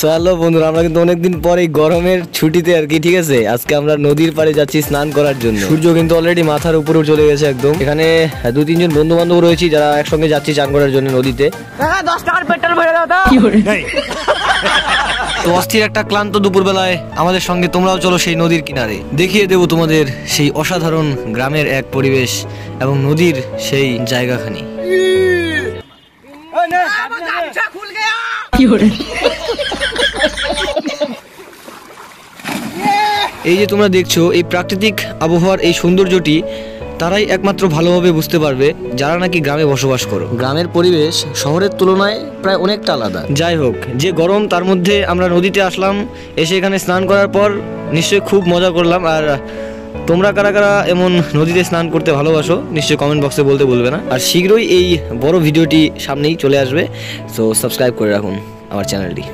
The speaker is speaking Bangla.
হ্যালো বন্ধুরা, আমরা কিন্তু অনেকদিন পর এই গরমের ছুটিতে আর কি, ঠিক আছে, আজকে আমরা নদীর পাড়ে যাচ্ছি স্নান করার জন্য। সূর্য কিন্তু অলরেডি মাথার উপরে চলে গেছে একদম। এখানে 2-3 জন বন্ধু বান্ধব রয়েছি যারা একসঙ্গে যাচ্ছি চান করার জন্য নদীতে। 10 টাকার পেট্রোল ভরে দাও তো অস্থির একটা ক্লান্ত দুপুরবেলায় আমাদের সঙ্গে তোমরাও চলো সেই নদীর কিনারে, দেখিয়ে দেবো তোমাদের সেই অসাধারণ গ্রামের এক পরিবেশ এবং নদীর সেই জায়গাখানি। এই যে তোমরা দেখছো এই প্রাকৃতিক আবহাওয়ার এই সৌন্দর্যটি তারাই একমাত্র ভালোভাবে বুঝতে পারবে যারা নাকি গ্রামে বসবাস করো। গ্রামের পরিবেশ শহরের তুলনায় প্রায় অনেকটা আলাদা। যাই হোক, যে গরম তার মধ্যে আমরা নদীতে আসলাম, এসে এখানে স্নান করার পর নিশ্চয়ই খুব মজা করলাম। আর তোমরা কারা কারা এমন নদীতে স্নান করতে ভালোবাসো নিশ্চয়ই কমেন্ট বক্সে বলতে বলবে না। আর শীঘ্রই এই বড় ভিডিওটি সামনেই চলে আসবে, সো সাবস্ক্রাইব করে রাখুন আমার চ্যানেলটি।